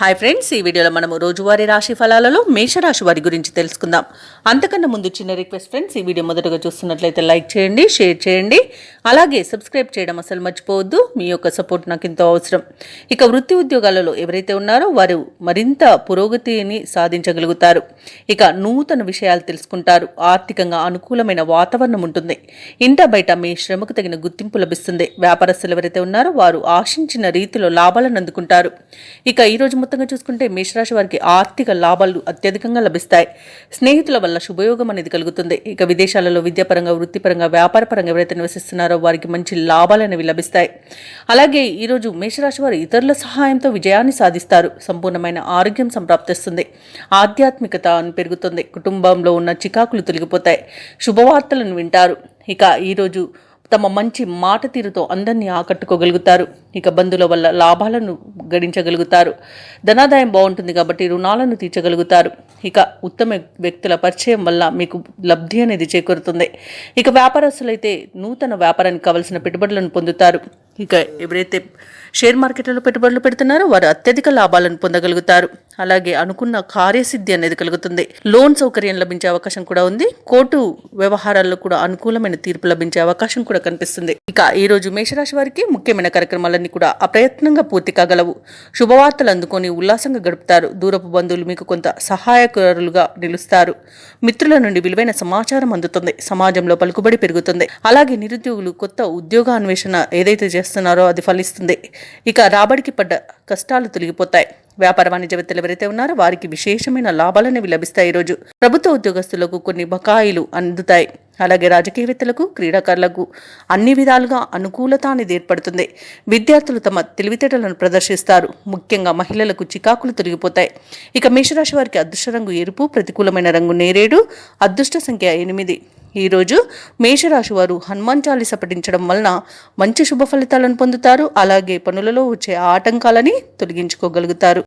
Hi friends, ఈ వీడియోలో మనము రోజువారీ రాశి ఫలాలలో మేషరాశి వారి గురించి తెలుసుకుందాం. అంతకన్నా ముందు చిన్న రిక్వెస్ట్ ఫ్రెండ్స్, ఈ వీడియో మొదటగా చూస్తున్నట్లయితే లైక్ చేయండి, షేర్ చేయండి, అలాగే సబ్స్క్రైబ్ చేయడం అసలు మర్చిపోవద్దు. మీ యొక్క సపోర్ట్ నాకు ఎంతో అవసరం. ఇక వృత్తి ఉద్యోగాలలో ఎవరైతే ఉన్నారో వారు మరింత పురోగతిని సాధించగలుగుతారు. ఇక నూతన విషయాలు తెలుసుకుంటారు. ఆర్థికంగా అనుకూలమైన వాతావరణం ఉంటుంది. ఇంట బయట మీ శ్రమకు తగిన గుర్తింపు లభిస్తుంది. వ్యాపారస్తులు ఎవరైతే ఉన్నారో వారు ఆశించిన రీతిలో లాభాలను అందుకుంటారు. ఇక ఈరోజు మొత్తంగా చూసుకుంటే మేషరాశి వారికి ఆర్థిక లాభాలు అత్యధికంగా లభిస్తాయి. స్నేహితుల వల్ల శుభయోగం అనేది కలుగుతుంది. ఇక విదేశాలలో విద్యాపరంగా, వృత్తిపరంగా, వ్యాపారపరంగా ఎవరైతే నివసిస్తున్నారో వారికి మంచి లాభాలు అనేవి లభిస్తాయి. అలాగే ఈరోజు మేషరాశి వారు ఇతరుల సహాయంతో విజయాన్ని సాధిస్తారు. సంపూర్ణమైన ఆరోగ్యం సంప్రాప్తిస్తుంది. ఆధ్యాత్మికత పెరుగుతుంది. కుటుంబంలో ఉన్న చికాకులు తొలగిపోతాయి. శుభవార్తలను వింటారు. ఇక ఈరోజు తమ మంచి మాట తీరుతో అందరినీ ఆకట్టుకోగలుగుతారు. ఇక బంధువుల వల్ల లాభాలను గడించగలుగుతారు. ధనాదాయం బాగుంటుంది కాబట్టి రుణాలను తీర్చగలుగుతారు. ఇక ఉత్తమ వ్యక్తుల పరిచయం వల్ల మీకు లబ్ధి అనేది చేకూరుతుంది. ఇక వ్యాపారస్తులైతే నూతన వ్యాపారానికి కావలసిన పెట్టుబడులను పొందుతారు. ఇక ఎవరైతే షేర్ మార్కెట్లలో పెట్టుబడులు పెడుతున్నారో వారు అత్యధిక లాభాలను పొందగలుగుతారు. అలాగే అనుకున్న కార్యసిద్ధి అనేది కలుగుతుంది. లోన్ సౌకర్యం లభించే అవకాశం కూడా ఉంది. కోర్టు వ్యవహారాల్లో కూడా అనుకూలమైన తీర్పు లభించే అవకాశం కూడా కనిపిస్తుంది. ఇక ఈ రోజు మేషరాశి వారికి ముఖ్యమైన కార్యక్రమాలన్నీ కూడా అప్రయత్నంగా పూర్తి కాగలవు. శుభవార్తలు అందుకొని ఉల్లాసంగా గడుపుతారు. దూరపు బంధువులు మీకు కొంత సహాయకులుగా నిలుస్తారు. మిత్రుల నుండి విలువైన సమాచారం అందుతుంది. సమాజంలో పలుకుబడి పెరుగుతుంది. అలాగే నిరుద్యోగులు కొత్త ఉద్యోగ అన్వేషణ ఏదైతే చేస్తున్నారో అది ఫలిస్తుంది. ఇక రాబడికి పడ్డ కష్టాలు తొలగిపోతాయి. వ్యాపార వాణిజ్యవేత్తలు ఎవరైతే ఉన్నారో వారికి విశేషమైన లాభాలనేవి లభిస్తాయి. ఈరోజు ప్రభుత్వ ఉద్యోగస్తులకు కొన్ని బకాయిలు అందుతాయి. అలాగే రాజకీయవేత్తలకు, క్రీడాకారులకు అన్ని విధాలుగా అనుకూలత అనేది ఏర్పడుతుంది. విద్యార్థులు తమ తెలివితేటలను ప్రదర్శిస్తారు. ముఖ్యంగా మహిళలకు చికాకులు తొలగిపోతాయి. ఇక మేషరాశి వారికి అదృష్ట రంగు ఎరుపు, ప్రతికూలమైన రంగు నేరేడు, అదృష్ట సంఖ్య 8. ఈరోజు మేషరాశి వారు హనుమాన్ చాలీస పఠించడం వలన మంచి శుభ ఫలితాలను పొందుతారు. అలాగే పనులలో వచ్చే ఆటంకాలని తొలగించుకోగలుగుతారు.